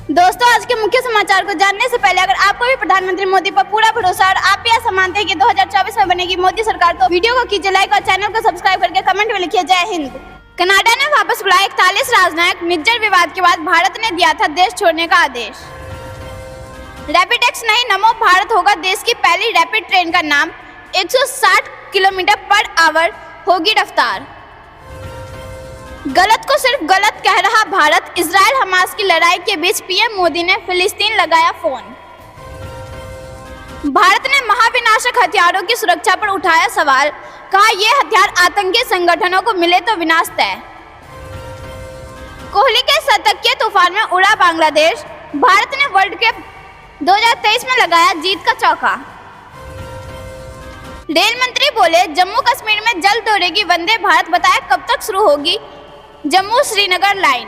दोस्तों, आज के मुख्य समाचार को जानने से पहले अगर आपको भी प्रधानमंत्री मोदी पर पूरा भरोसा और आप भी ऐसा मानते हैं कि 2024 में बनेगी मोदी सरकार, तो वीडियो को कीजिए लाइक और चैनल को सब्सक्राइब करके कमेंट में लिखिए जय हिंद। कनाडा ने वापस बुलाए 41 राजनयिक। निज्जर विवाद के बाद भारत ने दिया था देश छोड़ने का आदेश। रैपिड एक्स नहीं, नमो भारत होगा देश की पहली रैपिड ट्रेन का नाम। 160 किलोमीटर पर आवर होगी रफ्तार। गलत को सिर्फ गलत कह रहा भारत। इजराइल हमास की लड़ाई के बीच पीएम मोदी ने फिलिस्तीन लगाया फोन। भारत ने महाविनाशक हथियारों की सुरक्षा पर उठाया सवाल। कहा ये हथियार आतंकी संगठनों को मिले तो विनाश तय। कोहली के शतक के तूफान में उड़ा बांग्लादेश। भारत ने वर्ल्ड कप 2023 में लगाया जीत का चौका। रेल मंत्री बोले जम्मू कश्मीर में जल्द दौड़ेगी वंदे भारत। बताया कब तक शुरू होगी जम्मू श्रीनगर लाइन।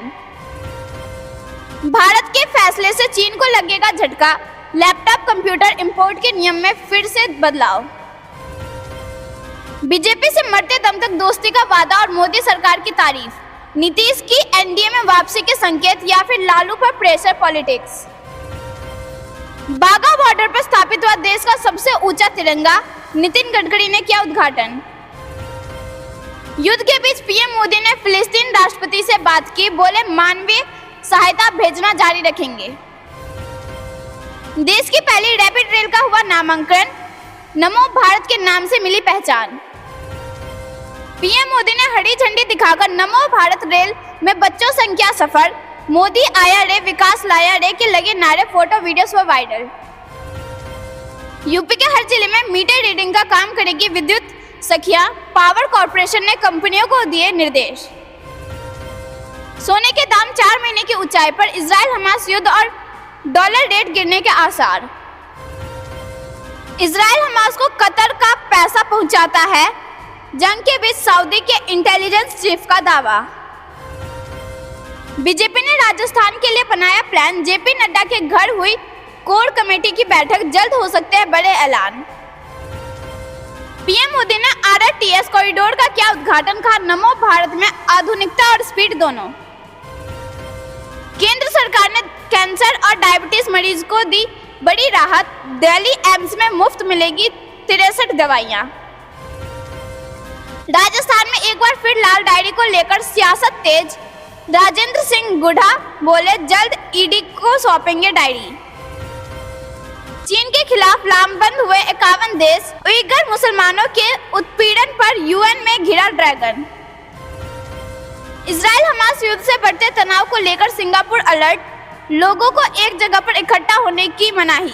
भारत के फैसले से चीन को लगेगा झटका। लैपटॉप कंप्यूटर इंपोर्ट के नियम में फिर से बदलाव। बीजेपी से मरते दम तक दोस्ती का वादा और मोदी सरकार की तारीफ। नीतीश की एनडीए में वापसी के संकेत या फिर लालू पर प्रेशर पॉलिटिक्स। बाघा बॉर्डर पर स्थापित हुआ देश का सबसे ऊंचा तिरंगा। नितिन गडकरी ने किया उद्घाटन। युद्ध के बीच पीएम मोदी ने फिलिस्तीन राष्ट्रपति से बात की। बोले मानवीय सहायता भेजना जारी रखेंगे। देश की पहली रैपिड रेल का हुआ नामांकन। नमो भारत के नाम से मिली पहचान। पीएम मोदी ने हरी झंडी दिखाकर नमो भारत रेल में बच्चों संख्या सफर। मोदी आया रे विकास लाया रे के लगे नारे। फोटो वीडियोस हुआ वायरल। यूपी के हर जिले में मीटर रीडिंग का काम करेगी विद्युत सखिया। पावर कॉर्पोरेशन ने कंपनियों को दिए निर्देश। सोने के दाम 4 महीने की ऊंचाई पर। इजराइल हमास युद्ध और डॉलर रेट गिरने के आसार। इजराइल हमास को कतर का पैसा पहुंचाता है। जंग के बीच सऊदी के इंटेलिजेंस चीफ का दावा। बीजेपी ने राजस्थान के लिए बनाया प्लान। जेपी नड्डा के घर हुई कोर कमेटी की बैठक। जल्द हो सकते हैं बड़े ऐलान। पीएम मोदी ने आरटीएस कॉरिडोर का किया उद्घाटन। कहा नमो भारत में आधुनिकता और स्पीड दोनों। केंद्र सरकार ने कैंसर और डायबिटीज मरीज को दी बड़ी राहत। दिल्ली एम्स में मुफ्त मिलेगी 63 दवाइयां। राजस्थान में एक बार फिर लाल डायरी को लेकर सियासत तेज। राजेंद्र सिंह गुढ़ा बोले जल्द ईडी को सौंपेंगे डायरी। चीन के खिलाफ लामबंद हुए 51 देश। उइगर मुसलमानों के उत्पीड़न पर यूएन में घिरा ड्रैगन। इजराइल हमास युद्ध से बढ़ते तनाव को लेकर सिंगापुर अलर्ट। लोगों को एक जगह पर इकट्ठा होने की मनाही।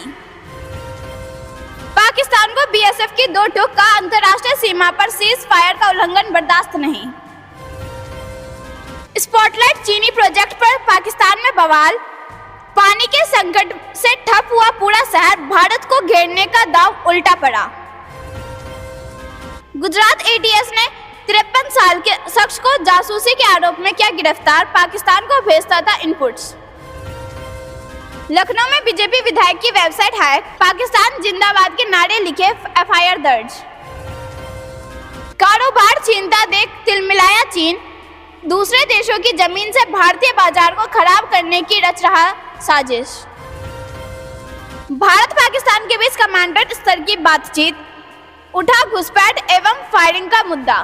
पाकिस्तान को बीएसएफ की 2 टूक का अंतर्राष्ट्रीय सीमा पर सीज फायर का उल्लंघन बर्दाश्त नहीं। स्पॉटलाइट चीनी प्रोजेक्ट पर पाकिस्तान में बवाल। पानी के संकट से ठप हुआ पूरा शहर। भारत को घेरने का दांव उल्टा पड़ा। गुजरात एटीएस ने 53 साल के शख्स को जासूसी के आरोप में किया गिरफ्तार। पाकिस्तान को भेजता था इनपुट्स। लखनऊ में बीजेपी विधायक की वेबसाइट हैक। पाकिस्तान जिंदाबाद के नारे लिखे। एफआईआर दर्ज। कारोबार छीनता देख तिलमिलाया चीन। दूसरे देशों की जमीन से भारतीय बाजार को खराब करने की रच रहा साजिश। भारत पाकिस्तान के बीच कमांडर स्तर की बातचीत। उठा घुसपैठ एवं फायरिंग का मुद्दा।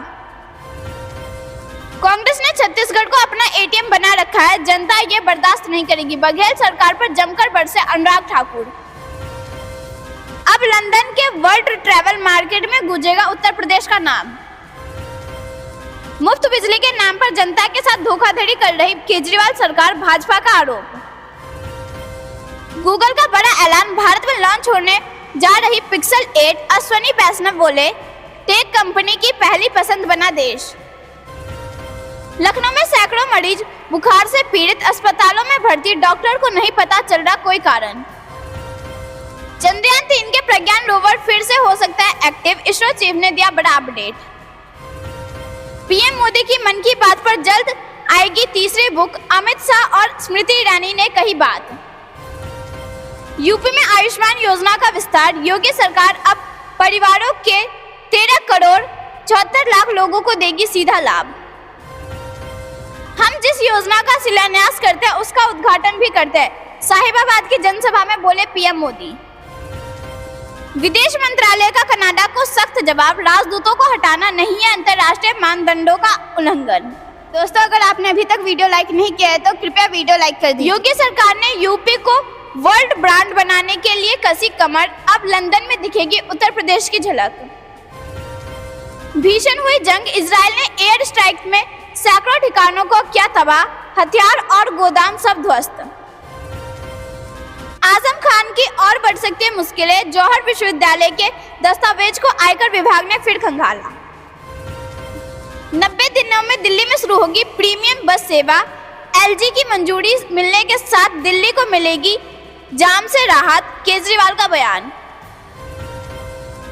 कांग्रेस ने छत्तीसगढ़ को अपना एटीएम बना रखा है। जनता ये बर्दाश्त नहीं करेगी। बघेल सरकार पर जमकर बरसे अनुराग ठाकुर। अब लंदन के वर्ल्ड ट्रैवल मार्केट में गूंजेगा उत्तर प्रदेश का नाम। मुफ्त बिजली के नाम पर जनता के साथ धोखाधड़ी कर रही केजरीवाल सरकार, भाजपा का आरोप। गूगल का बड़ा ऐलान। भारत में लॉन्च होने जा रही पिक्सल 8। अश्वनी वैष्णव बोले टेक कंपनी की पहली पसंद बना देश। लखनऊ में सैकड़ों मरीज बुखार से पीड़ित। अस्पतालों में भर्ती। डॉक्टर को नहीं पता चल रहा कोई कारण। चंद्रयान 3 के प्रज्ञान रोवर फिर से हो सकता है एक्टिव। इसरो चीफ ने दिया बड़ा अपडेट। पीएम मोदी की मन की बात पर जल्द आएगी तीसरी बुक। अमित शाह और स्मृति ईरानी ने कही बात। यूपी में आयुष्मान योजना का विस्तार। योगी सरकार अब परिवारों के 13 करोड़ 74 लाख लोगों को देगी सीधा लाभ। हम जिस योजना का शिलान्यास करते हैं उसका उद्घाटन भी करते हैं। साहिबाबाद की जनसभा में बोले पीएम मोदी। विदेश मंत्रालय का कनाडा को सख्त जवाब, राजदूतों को हटाना नहीं है अंतर्राष्ट्रीय मानदंडों का उल्लंघन। दोस्तों, अगर आपने अभी तक वीडियो लाइक नहीं किया है तो कृपया वीडियो लाइक कर दीजिए। योगी सरकार ने यूपी को वर्ल्ड ब्रांड बनाने के लिए कसी कमर, अब लंदन में दिखेगी उत्तर प्रदेश की झलक। भीषण हुई जंग, इजराइल ने एयर स्ट्राइक में सैकड़ों ठिकानों को किया तबाह, हथियार और गोदाम सब ध्वस्त। आजम खान की और बढ़ सकती है मुश्किलें, जौहर विश्वविद्यालय के दस्तावेज को आयकर विभाग ने फिर खंगाला। 90 दिनों में दिल्ली में शुरू होगी प्रीमियम बस सेवा, एलजी की मंजूरी मिलने के साथ दिल्ली को मिलेगी जाम से राहत, केजरीवाल का बयान।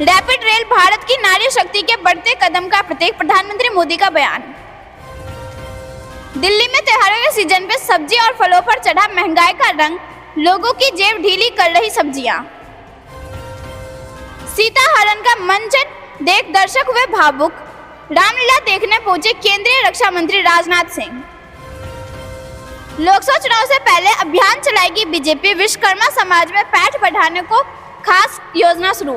रैपिड रेल भारत की नारी शक्ति के बढ़ते कदम का प्रतीक, प्रधानमंत्री मोदी का बयान। दिल्ली में त्योहारों के सीजन पे सब्जी और फलों पर चढ़ा महंगाई का रंग, लोगों की जेब ढीली कर रही सब्जियां। सीता हरण का मंचन देख दर्शक हुए भावुक, रामलीला देखने पहुंचे केंद्रीय रक्षा मंत्री राजनाथ सिंह। लोकसभा चुनाव से पहले अभियान चलाएगी बीजेपी, विश्वकर्मा समाज में पैठ बढ़ाने को खास योजना शुरू।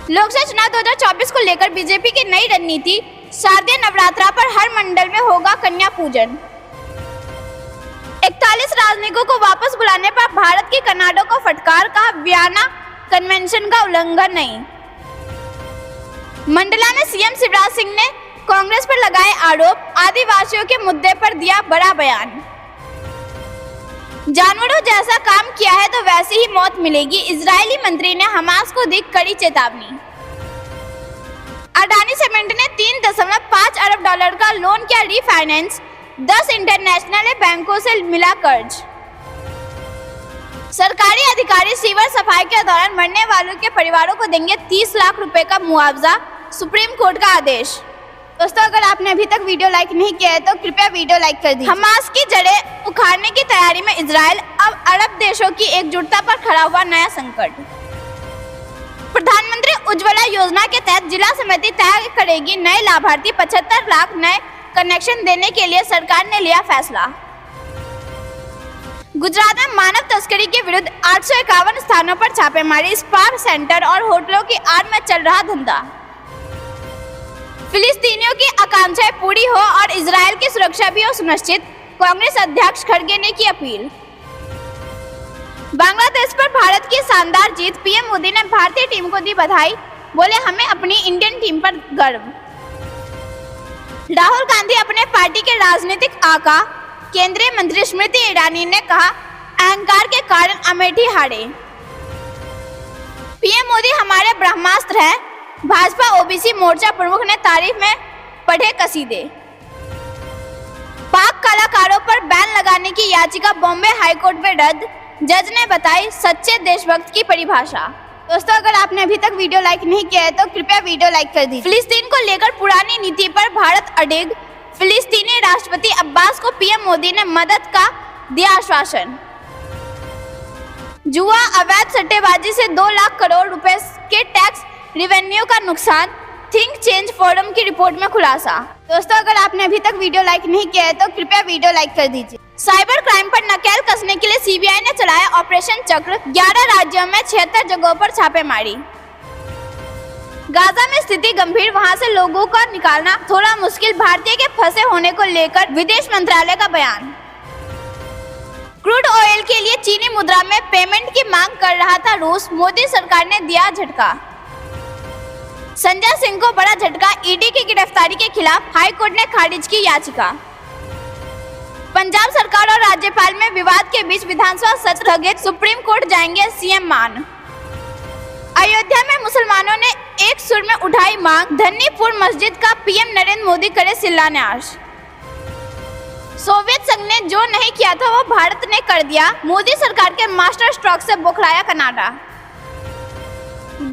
लोकसभा चुनाव 2024 को लेकर बीजेपी की नई रणनीति, शारदीय नवरात्रा पर हर मंडल में होगा कन्या पूजन। 41 राजनयिकों को वापस बुलाने पर भारत की कनाडा को फटकार, कहा वियना कन्वेंशन का उल्लंघन नहीं। मंडला में सीएम शिवराज सिंह ने कांग्रेस पर लगाए आरोप, आदिवासियों के मुद्दे पर दिया बड़ा बयान। जानवरों जैसा काम किया है तो वैसी ही मौत मिलेगी, इजरायली मंत्री ने हमास को दी कड़ी चेतावनी। अडानी सीमेंट ने $3.5 अरब का लोन किया रीफाइनेंस, 10 इंटरनेशनल बैंकों से मिला कर्ज। सरकारी अधिकारी सीवर सफाई के दौरान मरने वालों के परिवारों को देंगे 30 लाख रुपए का मुआवजा, सुप्रीम कोर्ट का आदेश। दोस्तों, अगर आपने अभी तक वीडियो लाइक नहीं किया है तो कृपया वीडियो लाइक कर दीजिए। हमास की जड़ें उखाड़ने की तैयारी में इजराइल, अब अरब देशों की एकजुटता पर खड़ा हुआ नया संकट। प्रधानमंत्री उज्ज्वला योजना के तहत जिला समिति तय करेगी नए लाभार्थी, 75 लाख नए कनेक्शन देने के लिए सरकार ने लिया फैसला। गुजरात में मानव तस्करी के विरुद्ध 851 स्थानों पर छापेमारी, स्पा सेंटर और होटलों की आड़ में चल रहा धंधा। फिलिस्तीनियों की आकांक्षाएं पूरी हो और इजराइल की सुरक्षा भी हो सुनिश्चित, कांग्रेस अध्यक्ष खड़गे ने की अपील। बांग्लादेश पर भारत की शानदार जीत, पीएम मोदी ने भारतीय टीम को दी बधाई, बोले हमें अपनी इंडियन टीम पर गर्व। राहुल गांधी अपने पार्टी के राजनीतिक आका, केंद्रीय मंत्री स्मृति ईरानी ने कहा अहंकार के कारण अमेठी हारे। पीएम मोदी हमारे ब्रह्मास्त्र हैं, भाजपा ओबीसी मोर्चा प्रमुख ने तारीफ में पढ़े कसीदे। पाक कलाकारों पर बैन लगाने की याचिका बॉम्बे हाईकोर्ट में रद्द, जज ने बताई सच्चे देशभक्त की परिभाषा। दोस्तों, अगर आपने अभी तक वीडियो लाइक नहीं किया है तो कृपया वीडियो लाइक कर दीजिए। फिलिस्तीन को लेकर पुरानी नीति पर भारत अडिग, फिलिस्तीनी राष्ट्रपति अब्बास को पीएम मोदी ने मदद का दिया आश्वासन। जुआ, अवैध सट्टेबाजी से 2 लाख करोड़ रुपए के टैक्स रेवेन्यू का नुकसान, थिंक चेंज फोरम की रिपोर्ट में खुलासा। दोस्तों, अगर आपने अभी तक वीडियो लाइक नहीं किया है तो कृपया वीडियो लाइक कर दीजिए। साइबर क्राइम पर नकेल कसने के लिए सीबीआई ने चलाया ऑपरेशन चक्र, 11 राज्यों में 76 जगहों पर छापेमारी। गाजा में स्थिति गंभीर, वहां से लोगों को निकालना थोड़ा मुश्किल, भारतीय के फंसे होने को लेकर विदेश मंत्रालय का बयान। क्रूड ऑयल के लिए चीनी मुद्रा में पेमेंट की मांग कर रहा था रूस, मोदी सरकार ने दिया झटका। संजय सिंह को बड़ा झटका, ईडी की गिरफ्तारी के खिलाफ हाई कोर्ट ने खारिज की याचिका। पंजाब सरकार और राज्यपाल में विवाद के बीच विधानसभा सत्र स्थगित, सुप्रीम कोर्ट जाएंगे सीएम मान। अयोध्या में मुसलमानों ने एक सुर में उठाई मांग, धन्नीपुर मस्जिद का पीएम नरेंद्र मोदी करे शिलान्यास। सोवियत संघ ने जो नहीं किया था वो भारत ने कर दिया, मोदी सरकार के मास्टर स्ट्रोक से बौखलाया कनाडा।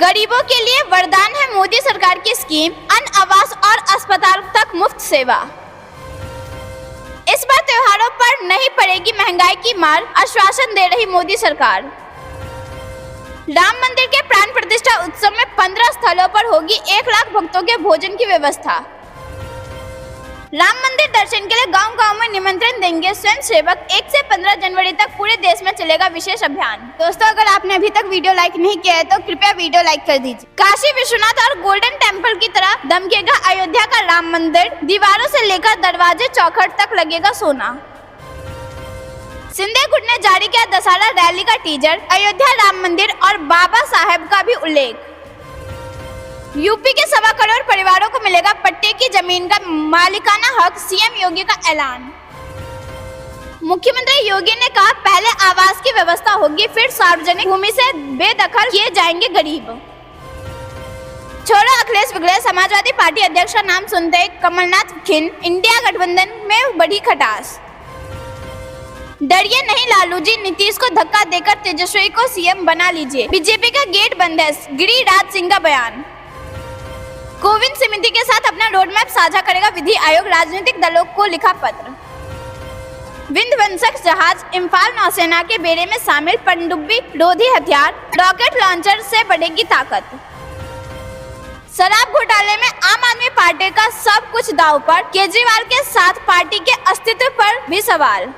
गरीबों के लिए वरदान है मोदी सरकार की स्कीम, अन्न, आवास और अस्पताल तक मुफ्त सेवा। इस बार त्योहारों पर नहीं पड़ेगी महंगाई की मार, आश्वासन दे रही मोदी सरकार। राम मंदिर के प्राण प्रतिष्ठा उत्सव में 15 स्थलों पर होगी 1 लाख भक्तों के भोजन की व्यवस्था। राम मंदिर दर्शन के लिए गांव-गांव में निमंत्रण देंगे स्वयं सेवक। 1 से 15 जनवरी तक पूरे देश में चलेगा विशेष अभियान। दोस्तों, अगर आपने अभी तक वीडियो लाइक नहीं किया है तो कृपया वीडियो लाइक कर दीजिए। काशी विश्वनाथ और गोल्डन टेम्पल की तरह दमकेगा अयोध्या का राम मंदिर। दीवारों से लेकर दरवाजे चौखट तक लगेगा सोना। सिंधे गुट ने जारी किया दशहरा रैली का टीजर। अयोध्या राम मंदिर और बाबा साहेब का भी उल्लेख। यूपी के 1.25 करोड़ परिवारों को मिलेगा पट्टे की जमीन का मालिकाना हक। सीएम योगी का ऐलान। मुख्यमंत्री योगी ने कहा, पहले आवास की व्यवस्था होगी, फिर सार्वजनिक भूमि से बेदखल किए जाएंगे गरीब। छोड़ो अखिलेश विगड़े, समाजवादी पार्टी अध्यक्ष का नाम सुनते ही कमलनाथ खिन। इंडिया गठबंधन में बढ़ी खटास। डरिए नहीं लालू जी, नीतीश को धक्का देकर तेजस्वी को सीएम बना लीजिए। बीजेपी का गेट बंद है, गिरिराज सिंह का बयान। कोविंद समिति के साथ अपना रोडमैप साझा करेगा विधि आयोग। राजनीतिक दलों को लिखा पत्र। विध्वंसक जहाज इम्फाल नौसेना के बेड़े में शामिल। पनडुब्बी रोधी हथियार, रॉकेट लॉन्चर से बढ़ेगी ताकत। शराब घोटाले में आम आदमी पार्टी का सब कुछ दांव पर। केजरीवाल के साथ पार्टी के अस्तित्व पर भी सवाल।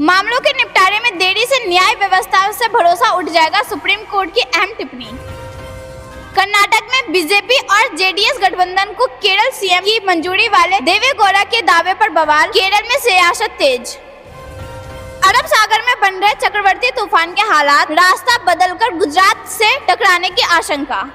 मामलों के निपटारे में देरी से न्याय व्यवस्था से भरोसा उठ जाएगा। सुप्रीम कोर्ट की अहम टिप्पणी। कर्नाटक में बीजेपी और जेडीएस गठबंधन को केरल सीएम की मंजूरी वाले देवेगौड़ा के दावे पर बवाल। केरल में सियासत तेज। अरब सागर में बन रहे चक्रवाती तूफान के हालात। रास्ता बदलकर गुजरात से टकराने की आशंका।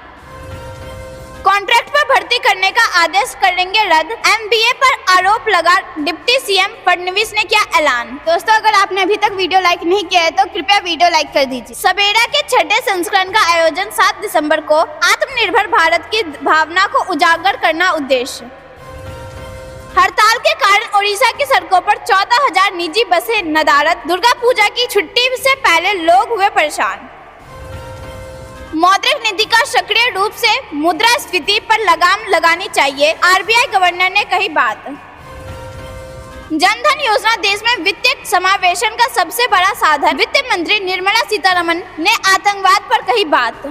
कॉन्ट्रैक्ट पर भर्ती करने का आदेश करेंगे रद्द। एमबीए पर आरोप लगा। डिप्टी सीएम फडणवीस ने किया ऐलान। दोस्तों, अगर आपने अभी तक वीडियो लाइक नहीं किया है तो कृपया वीडियो लाइक कर दीजिए। सवेरा के 6ठे संस्करण का आयोजन 7 दिसंबर को। आत्मनिर्भर भारत की भावना को उजागर करना उद्देश्य। हड़ताल के कारण ओडिशा की सड़कों पर 14,000 निजी बसें नदारद। दुर्गा पूजा की छुट्टी से पहले लोग हुए परेशान। मौद्रिक नीति का सक्रिय रूप से मुद्रास्फीति पर लगाम लगानी चाहिए। आरबीआई गवर्नर ने कही बात। जनधन योजना देश में वित्तीय समावेशन का सबसे बड़ा साधन। वित्त मंत्री निर्मला सीतारमण ने आतंकवाद पर कही बात।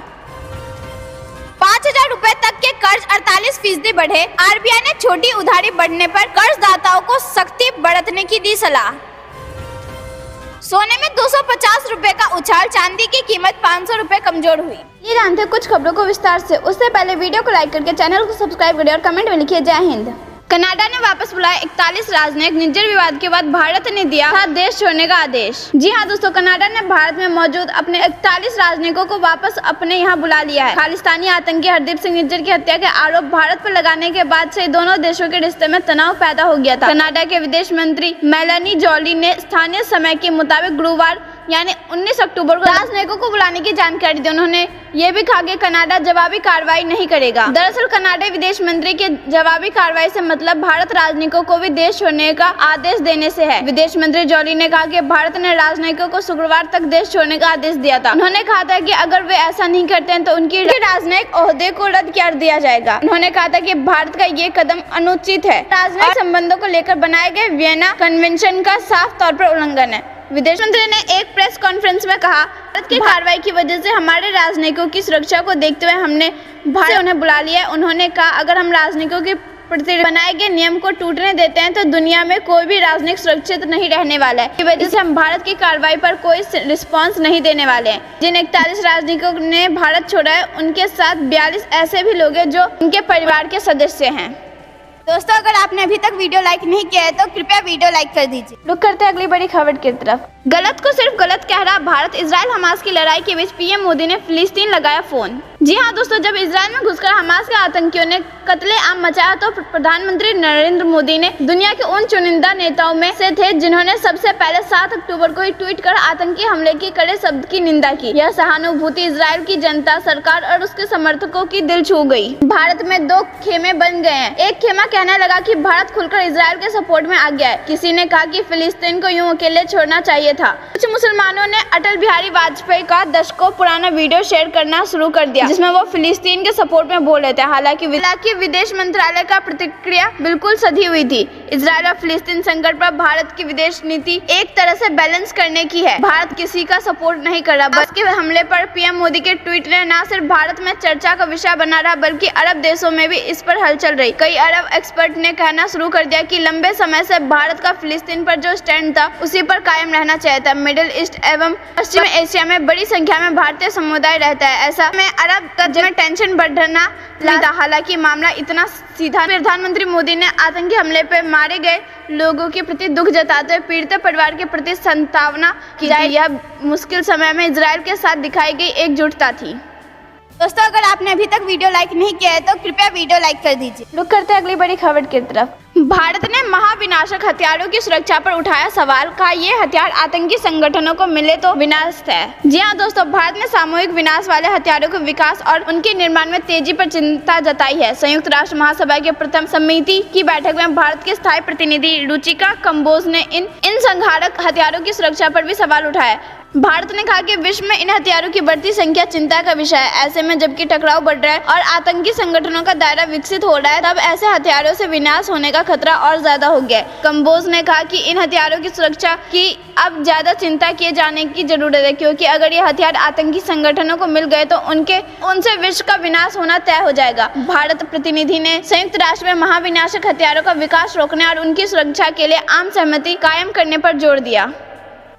5,000 रुपए तक के कर्ज 48% बढ़े। आरबीआई ने छोटी उधारी बढ़ने पर कर्जदाताओं को सख्ती बरतने की दी सलाह। सोने में 250 रुपए का उछाल। चांदी की कीमत 500 रुपए कमजोर हुई। ये जानते कुछ खबरों को विस्तार से। उससे पहले वीडियो को लाइक करके चैनल को सब्सक्राइब करिए और कमेंट में लिखिए जय हिंद। कनाडा ने वापस बुलाया 41 राजनयिक। निज्जर विवाद के बाद भारत ने दिया था देश छोड़ने का आदेश। जी हां दोस्तों, कनाडा ने भारत में मौजूद अपने 41 राजनयिकों को वापस अपने यहां बुला लिया है। खालिस्तानी आतंकी हरदीप सिंह निज्जर की हत्या के आरोप भारत पर लगाने के बाद से दोनों देशों के रिश्ते में तनाव पैदा हो गया था। कनाडा के विदेश मंत्री मेलानी जोली ने स्थानीय समय के मुताबिक गुरुवार यानी 19 अक्टूबर को राजनयिकों को बुलाने की जानकारी दी। उन्होंने ये भी कहा कि कनाडा जवाबी कार्रवाई नहीं करेगा। दरअसल कनाडाई विदेश मंत्री के जवाबी कार्रवाई से मतलब भारत राजनयिकों को भी देश छोड़ने का आदेश देने से है। विदेश मंत्री जोली ने कहा कि भारत ने राजनयिकों को शुक्रवार तक देश छोड़ने का आदेश दिया था। उन्होंने कहा था कि अगर वे ऐसा नहीं करते हैं तो उनकी राजनयिक ओहदे को रद्द कर दिया जाएगा। उन्होंने कहा था कि भारत का ये कदम अनुचित है। राजनयिक संबंधों को लेकर बनाए गए वियना कन्वेंशन का साफ तौर पर उल्लंघन है। विदेश मंत्री ने एक प्रेस कॉन्फ्रेंस में कहा, भारत की कार्रवाई की वजह से हमारे राजनयिकों की सुरक्षा को देखते हुए हमने भारत से उन्हें बुला लिया है। उन्होंने कहा, अगर हम राजनयिकों के प्रति बनाए गए नियम को टूटने देते हैं तो दुनिया में कोई भी राजनयिक सुरक्षित नहीं रहने वाला है। इस वजह से हम भारत की कार्रवाई पर कोई रिस्पांस नहीं देने वाले हैं। जिन 41 राजनयिकों ने भारत छोड़ा है उनके साथ 42 ऐसे भी लोग हैं जो उनके परिवार के सदस्य हैं। दोस्तों, अगर आपने अभी तक वीडियो लाइक नहीं किया है तो कृपया वीडियो लाइक कर दीजिए। रुक करते हैं अगली बड़ी खबर की तरफ। गलत को सिर्फ गलत कह रहा भारत। इजराइल हमास की लड़ाई के बीच पीएम मोदी ने फिलिस्तीन लगाया फोन। जी हां दोस्तों, जब इजराइल में घुसकर हमास के आतंकियों ने कत्ले-आम मचाया तो प्रधानमंत्री नरेंद्र मोदी ने दुनिया के उन चुनिंदा नेताओं में से थे जिन्होंने सबसे पहले 7 अक्टूबर को ही ट्वीट कर आतंकी हमले की कड़े शब्द की निंदा की। यह सहानुभूति इजराइल की जनता, सरकार और उसके समर्थकों की दिल छू गई। भारत में 2 खेमे बन गए हैं। एक खेमा कहने लगा कि भारत खुलकर इजराइल के सपोर्ट में आ गया है। किसी ने कहा कि फिलिस्तीन को यूं अकेले छोड़ना चाहिए था। कुछ मुसलमानों ने अटल बिहारी वाजपेयी का दशकों पुराना वीडियो शेयर करना शुरू कर दिया जिसमें वो फिलिस्तीन के सपोर्ट में बोल रहे थे। हालांकि विदेश मंत्रालय का प्रतिक्रिया बिल्कुल सधी हुई थी। इजराइल और फिलिस्तीन संकट पर भारत की विदेश नीति एक तरह से बैलेंस करने की है। भारत किसी का सपोर्ट नहीं कर रहा। बस के हमले पर पीएम मोदी के ट्वीट ने न सिर्फ भारत में चर्चा का विषय बना रहा बल्कि अरब देशों में भी इस पर हलचल रही। कई अरब एक्सपर्ट ने कहना शुरू कर दिया कि लंबे समय से भारत का फिलिस्तीन पर जो स्टैंड था उसी पर कायम रहना चाहिए था। मिडिल ईस्ट एवं पश्चिम एशिया में बड़ी संख्या में भारतीय समुदाय रहता है। ऐसा में अरब तंत्र में टेंशन बढ़ना लगा। हालांकि मामला इतना सीधा। प्रधानमंत्री मोदी ने आतंकी हमले पर मारे गए लोगों के प्रति दुख जताते हुए पीड़ित परिवार के प्रति सांत्वना की जाए। यह मुश्किल समय में इजराइल के साथ दिखाई गई एकजुटता थी। दोस्तों, अगर आपने अभी तक वीडियो लाइक नहीं किया है तो कृपया वीडियो लाइक कर दीजिए। रुक करते हैं अगली बड़ी खबर की तरफ। भारत ने महाविनाशक हथियारों की सुरक्षा पर उठाया सवाल। का ये हथियार आतंकी संगठनों को मिले तो विनाश है। जी हाँ दोस्तों, भारत ने सामूहिक विनाश वाले हथियारों के विकास और उनके निर्माण में तेजी पर चिंता जताई है। संयुक्त राष्ट्र महासभा के प्रथम समिति की बैठक में भारत के स्थायी प्रतिनिधि रुचिका कंबोज ने इन संहारक हथियारों की सुरक्षा पर भी सवाल उठाया। भारत ने कहा कि विश्व में इन हथियारों की बढ़ती संख्या चिंता का विषय है। ऐसे में जबकि टकराव बढ़ रहा है और आतंकी संगठनों का दायरा विकसित हो रहा है, तब ऐसे हथियारों से विनाश होने का खतरा और ज्यादा हो गया है। कंबोज ने कहा कि इन हथियारों की सुरक्षा की अब ज्यादा चिंता किए जाने की जरूरत है, क्योंकि अगर ये हथियार आतंकी संगठनों को मिल गए तो उनसे विश्व का विनाश होना तय हो जाएगा। भारत प्रतिनिधि ने संयुक्त राष्ट्र में महाविनाशक हथियारों का विकास रोकने और उनकी सुरक्षा के लिए आम सहमति कायम करने पर जोर दिया।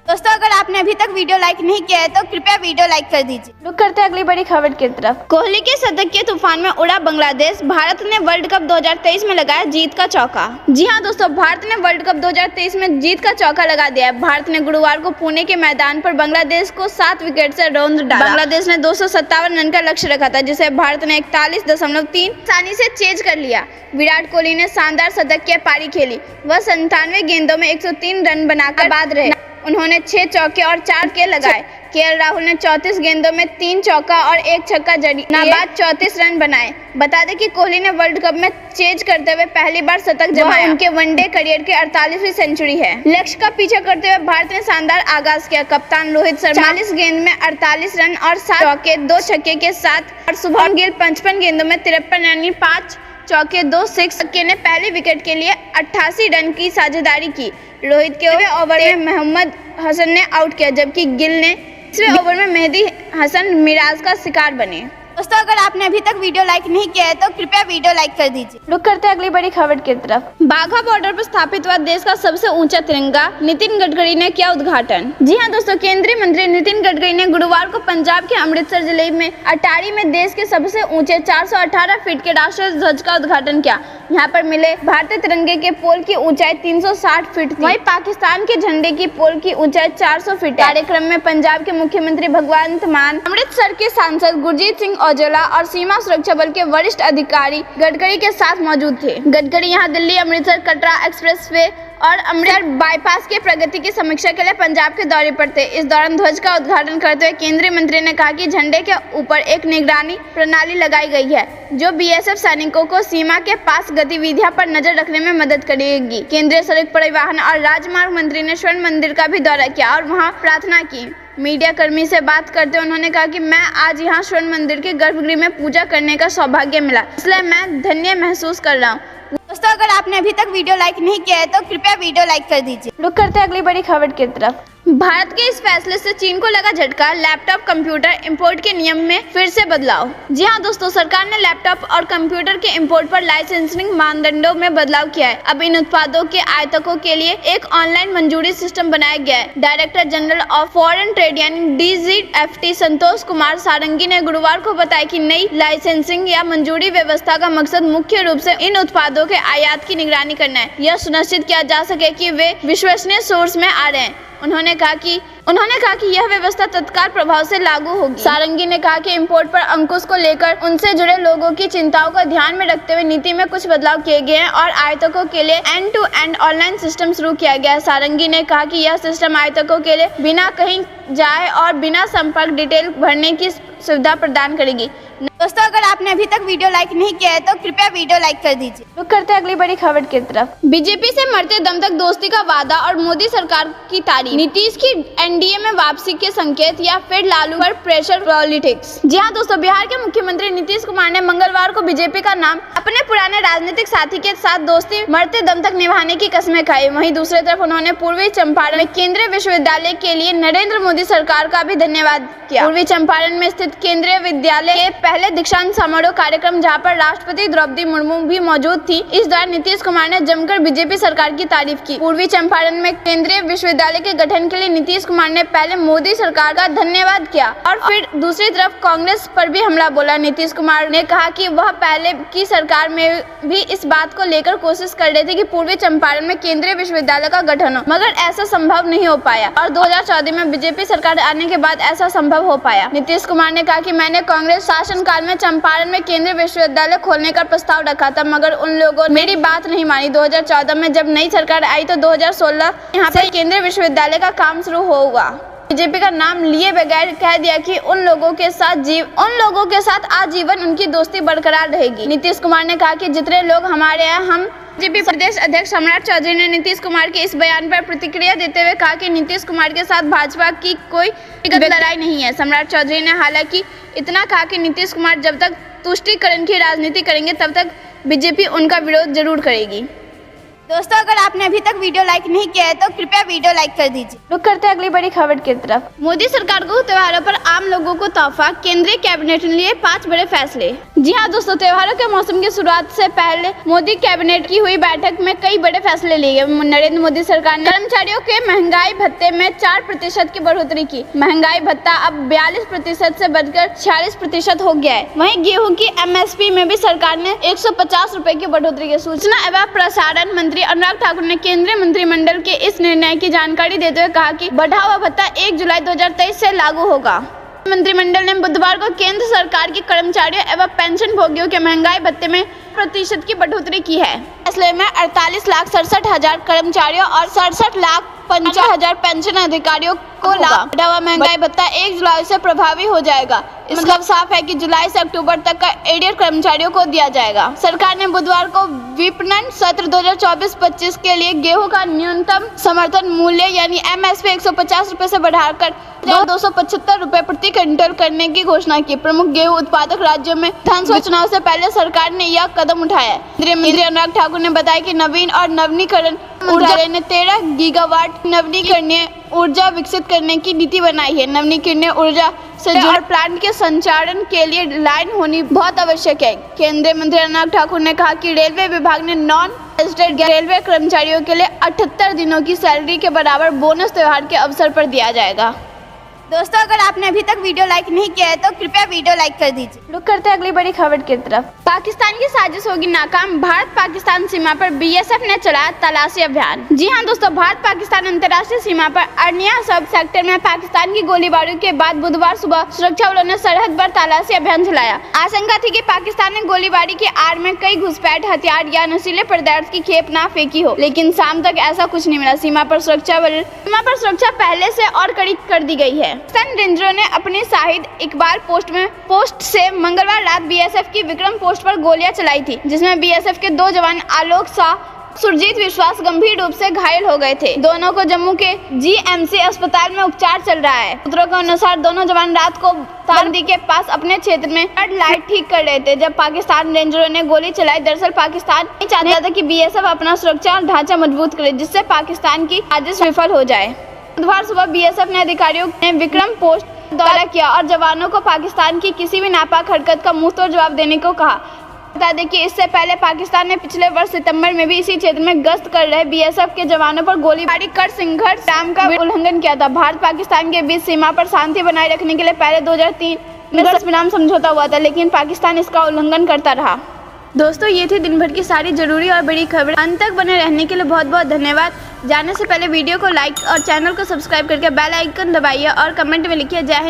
दोस्तों, अगर आपने अभी तक वीडियो लाइक नहीं किया है तो कृपया वीडियो लाइक कर दीजिए। रुक करते हैं अगली बड़ी खबर की तरफ। कोहली के शतक के तूफान में उड़ा बांग्लादेश। भारत ने वर्ल्ड कप 2023 में लगाया जीत का चौका। जी हां दोस्तों, भारत ने वर्ल्ड कप 2023 में जीत का चौका लगा दिया है। भारत ने गुरुवार को पुणे के मैदान पर बांग्लादेश को 7 विकेट से रौंद डाला। बांग्लादेश ने 257 रन का लक्ष्य रखा था, जिसे भारत ने 41.3 आसानी से चेज कर लिया। विराट कोहली ने शानदार शतक की पारी खेली। वह 97 गेंदों में 103 रन बनाकर बाद रहे। उन्होंने 6 चौके और 4 छक्के लगाए। केएल राहुल ने 34 गेंदों में 3 चौका और 1 छक्का जड़ी नाबाद 34 रन बनाए। बता दें कि कोहली ने वर्ल्ड कप में चेज करते हुए पहली बार शतक जमाया। उनके वनडे करियर की 48वीं सेंचुरी है। लक्ष्य का पीछा करते हुए भारत ने शानदार आगाज किया। कप्तान रोहित शर्मा 40 गेंद में 48 रन और 7 चौके 2 छक्के के साथ और शुभमन गिल 55 गेंदों में 53 रन 5 चौके 2 छक्के ने पहले विकेट के लिए 88 रन की साझेदारी की। रोहित के ओवर में मोहम्मद हसन ने आउट किया, जबकि गिल ने 20वें ओवर में मेहदी हसन मिराज का शिकार बने। दोस्तों, अगर आपने अभी तक वीडियो लाइक नहीं किया है तो कृपया वीडियो लाइक कर दीजिए। रुक करते हैं अगली बड़ी खबर की तरफ। बाघा बॉर्डर पर स्थापित हुआ देश का सबसे ऊंचा तिरंगा। नितिन गडकरी ने किया उद्घाटन। जी हां दोस्तों, केंद्रीय मंत्री नितिन गडकरी ने गुरुवार को पंजाब के अमृतसर जिले में अटारी में देश के सबसे ऊंचे 418 फीट के राष्ट्रीय ध्वज का उद्घाटन किया। यहाँ पर मिले भारतीय तिरंगे के पोल की ऊंचाई 360 फीट थी। वहीं पाकिस्तान के झंडे की पोल की ऊंचाई 400 फीट। कार्यक्रम में पंजाब के मुख्यमंत्री भगवंत मान, अमृतसर के सांसद गुरजीत सिंह औजला और सीमा सुरक्षा बल के वरिष्ठ अधिकारी गडकरी के साथ मौजूद थे। गडकरी यहाँ दिल्ली अमृतसर कटरा एक्सप्रेसवे और अमृतसर बाईपास के प्रगति की समीक्षा के लिए पंजाब के दौरे पर थे। इस दौरान ध्वज का उद्घाटन करते हुए केंद्रीय मंत्री ने कहा कि झंडे के ऊपर एक निगरानी प्रणाली लगाई गई है, जो बीएसएफ सैनिकों को सीमा के पास गतिविधियों पर नजर रखने में मदद करेगी। केंद्रीय सड़क परिवहन और राजमार्ग मंत्री ने स्वर्ण मंदिर का भी दौरा किया और वहां प्रार्थना की। मीडिया कर्मी से बात करते हुए उन्होंने कहा कि मैं आज यहाँ स्वर्ण मंदिर के गर्भगृह में पूजा करने का सौभाग्य मिला, इसलिए मैं धन्य महसूस कर रहा हूँ। दोस्तों, अगर आपने अभी तक वीडियो लाइक नहीं किया है तो कृपया वीडियो लाइक कर दीजिए। रुक करते हैं अगली बड़ी खबर की तरफ। भारत के इस फैसले से चीन को लगा झटका। लैपटॉप कंप्यूटर इंपोर्ट के नियम में फिर से बदलाव। जी हां दोस्तों, सरकार ने लैपटॉप और कंप्यूटर के इंपोर्ट पर लाइसेंसिंग मानदंडों में बदलाव किया है। अब इन उत्पादों के आयातकों के लिए एक ऑनलाइन मंजूरी सिस्टम बनाया गया है। Director general of foreign trade यानी DGFT संतोष कुमार सारंगी ने गुरुवार को बताया कि नई लाइसेंसिंग या मंजूरी व्यवस्था का मकसद मुख्य रूप से इन उत्पादों के आयात की निगरानी करना है। यह सुनिश्चित किया जा सके कि वे विश्वसनीय सोर्स में आ रहे हैं। उन्होंने कहा कि यह व्यवस्था तत्काल प्रभाव से लागू होगी। सारंगी ने कहा कि इंपोर्ट पर अंकुश को लेकर उनसे जुड़े लोगों की चिंताओं को ध्यान में रखते हुए नीति में कुछ बदलाव किए गए हैं और आयातकों के लिए end to end online system शुरू किया गया है। सारंगी ने कहा कि यह सिस्टम आयातकों के लिए बिना कहीं जाए और बिना संपर्क डिटेल भरने की सुविधा प्रदान करेगी। दोस्तों, अगर आपने अभी तक वीडियो लाइक नहीं किया है तो कृपया वीडियो लाइक कर दीजिए। रुक करते हैं अगली बड़ी खबर की तरफ। बीजेपी से मरते दम तक दोस्ती का वादा और मोदी सरकार की तारीफ। नीतीश की एनडीए में वापसी के संकेत या फिर लालू पर प्रेशर पॉलिटिक्स। जी हाँ दोस्तों, बिहार के मुख्यमंत्री नीतीश कुमार ने मंगलवार को बीजेपी का नाम अपने पुराने राजनीतिक साथी के साथ दोस्ती मरते दम तक निभाने की कसमें खाई। वहीं दूसरी तरफ उन्होंने पूर्वी चंपारण में केंद्रीय विश्वविद्यालय के लिए नरेंद्र मोदी सरकार का भी धन्यवाद किया। पूर्वी चंपारण में स्थित केंद्रीय विद्यालय के पहले दीक्षांत समारोह कार्यक्रम, जहां पर राष्ट्रपति द्रौपदी मुर्मू भी मौजूद थी, इस दौरान नीतीश कुमार ने जमकर बीजेपी सरकार की तारीफ की। पूर्वी चंपारण में केंद्रीय विश्वविद्यालय के गठन के लिए नीतीश कुमार ने पहले मोदी सरकार का धन्यवाद किया और फिर दूसरी तरफ कांग्रेस पर भी हमला बोला। नीतीश कुमार ने कहा कि वह पहले की सरकार में भी इस बात को लेकर कोशिश कर रहे थे कि पूर्वी चंपारण में केंद्रीय विश्वविद्यालय का गठन हो, मगर ऐसा संभव नहीं हो पाया और 2014 में बीजेपी सरकार आने के बाद ऐसा संभव हो पाया। नीतीश कुमार ने कहा कि मैंने कांग्रेस शासनकाल में चंपारण में केंद्रीय विश्वविद्यालय खोलने का प्रस्ताव रखा था, मगर उन लोगों ने मेरी बात नहीं मानी। 2014 में जब नई सरकार आई तो 2016 यहाँ से केंद्रीय विश्वविद्यालय का काम शुरू होगा। बीजेपी का नाम लिए बगैर कह दिया कि उन लोगों के साथ आजीवन उनकी दोस्ती बरकरार रहेगी। नीतीश कुमार ने कहा कि जितने लोग हमारे यहाँ हम बीजेपी प्रदेश अध्यक्ष सम्राट चौधरी ने नीतीश कुमार के इस बयान पर प्रतिक्रिया देते हुए कहा कि नीतीश कुमार के साथ भाजपा की कोई व्यक्तिगत लड़ाई नहीं है। सम्राट चौधरी ने हालांकि इतना कहा कि नीतीश कुमार जब तक तुष्टीकरण की राजनीति करेंगे तब तक बीजेपी उनका विरोध जरूर करेगी। दोस्तों, अगर आपने अभी तक वीडियो लाइक नहीं किया है तो कृपया वीडियो लाइक कर दीजिए। रुक करते हैं अगली बड़ी खबर की तरफ। मोदी सरकार को त्योहारों पर आम लोगों को तोहफा, केंद्रीय कैबिनेट ने लिए 5 बड़े फैसले। जी हां दोस्तों, त्योहारों के मौसम की शुरुआत से पहले मोदी कैबिनेट की हुई बैठक में कई बड़े फैसले लिए गए। नरेंद्र मोदी सरकार ने कर्मचारियों के महंगाई भत्ते में 4% की बढ़ोतरी की। महंगाई भत्ता अब 42% से बढ़कर 46% हो गया है। वहीं गेहूं की MSP में भी सरकार ने 150 रुपए की बढ़ोतरी की। सूचना एवं प्रसारण मंत्री अनुराग ठाकुर ने केंद्रीय मंत्रिमंडल के इस निर्णय की जानकारी देते हुए कहा कि बढ़ा हुआ भत्ता 1 जुलाई 2023 से लागू होगा। मंत्रिमंडल ने बुधवार को केंद्र सरकार के कर्मचारियों एवं पेंशन भोगियों के महंगाई भत्ते में 1% की बढ़ोतरी की है। फैसले में 48,67,000 कर्मचारियों और 67,50,000 पेंशन अधिकारियों को लाभ। बढ़ा हुआ महंगाई भत्ता 1 जुलाई से प्रभावी हो जाएगा। इसका मतलब साफ है कि जुलाई से अक्टूबर तक का एरियर कर्मचारियों को दिया जाएगा। सरकार ने बुधवार को विपणन सत्र 2024-25 के लिए गेहूं का न्यूनतम समर्थन मूल्य यानी MSP 150 रुपए से बढ़ाकर 275 रुपए प्रति क्विंटल करने की घोषणा की। प्रमुख गेहूं उत्पादक राज्यों में विधानसभा चुनाव से पहले सरकार ने यह कदम उठाया है। केंद्रीय मंत्री अनुराग ठाकुर ने बताया कि नवीन और नवीनीकरण मंत्रालय ने 13 गीगावाट नवीनीकरणीय ऊर्जा विकसित करने की नीति बनाई है। नवीनीकरणीय ऊर्जा से जुड़े प्लांट के संचालन के लिए लाइन होनी बहुत आवश्यक है। केंद्रीय मंत्री अनुराग ठाकुर ने कहा कि रेलवे विभाग ने नॉन रेजिडेंट रेलवे कर्मचारियों के लिए 78 दिनों की सैलरी के बराबर बोनस त्योहार के अवसर पर दिया जाएगा। दोस्तों, अगर आपने अभी तक वीडियो लाइक नहीं किया है तो कृपया वीडियो लाइक कर दीजिए। रुक करते हैं अगली बड़ी खबर की तरफ। पाकिस्तान की साजिश होगी नाकाम, भारत पाकिस्तान सीमा पर BSF ने चलाया तलाशी अभियान। जी हां दोस्तों, भारत पाकिस्तान अंतर्राष्ट्रीय सीमा पर अर्निया सब सेक्टर में पाकिस्तान की गोलीबारी के बाद बुधवार सुबह सुरक्षा बलों ने सरहद पर तलाशी अभियान चलाया। आशंका थी कि पाकिस्तान ने गोलीबारी की आड़ में कई घुसपैठ, हथियार या नशीले पदार्थ की खेप ना फेंकी हो, लेकिन शाम तक ऐसा कुछ नहीं मिला। सीमा पर सुरक्षा पहले से और कड़ी कर दी गई है। पाकिस्तान रेंजरों ने अपनी शाहिद इकबाल पोस्ट से मंगलवार रात BSF की विक्रम पोस्ट पर गोलियां चलाई थी, जिसमें BSF के 2 जवान आलोक शाह, सुरजीत विश्वास गंभीर रूप से घायल हो गए थे। दोनों को जम्मू के GMC अस्पताल में उपचार चल रहा है। सूत्रों के अनुसार दोनों जवान रात को तारदी के पास अपने क्षेत्र में फ्लड लाइट ठीक कर रहे थे जब पाकिस्तान रेंजरों ने गोली चलाई। दरअसल पाकिस्तान नहीं चाहता था कि BSF अपना सुरक्षा ढांचा मजबूत करे, जिससे पाकिस्तान की साजिश विफल हो जाए। बुधवार सुबह BSF ने अधिकारियों ने विक्रम पोस्ट दौरा किया और जवानों को पाकिस्तान की किसी भी नापाक हरकत का मुंहतोड़ जवाब देने को कहा। बता दें कि इससे पहले पाकिस्तान ने पिछले वर्ष सितंबर में भी इसी क्षेत्र में गश्त कर रहे BSF के जवानों पर गोलीबारी कर संघर्ष विराम का उल्लंघन किया था। भारत पाकिस्तान के बीच सीमा पर शांति बनाए रखने के लिए पहले 2003 में संघर्ष विराम समझौता हुआ था, लेकिन पाकिस्तान इसका उल्लंघन करता रहा। दोस्तों, ये थी दिन भर की सारी जरूरी और बड़ी खबर। अंत तक बने रहने के लिए बहुत बहुत धन्यवाद। जाने से पहले वीडियो को लाइक और चैनल को सब्सक्राइब करके बेल आइकन दबाइए और कमेंट में लिखिए जय हिंद।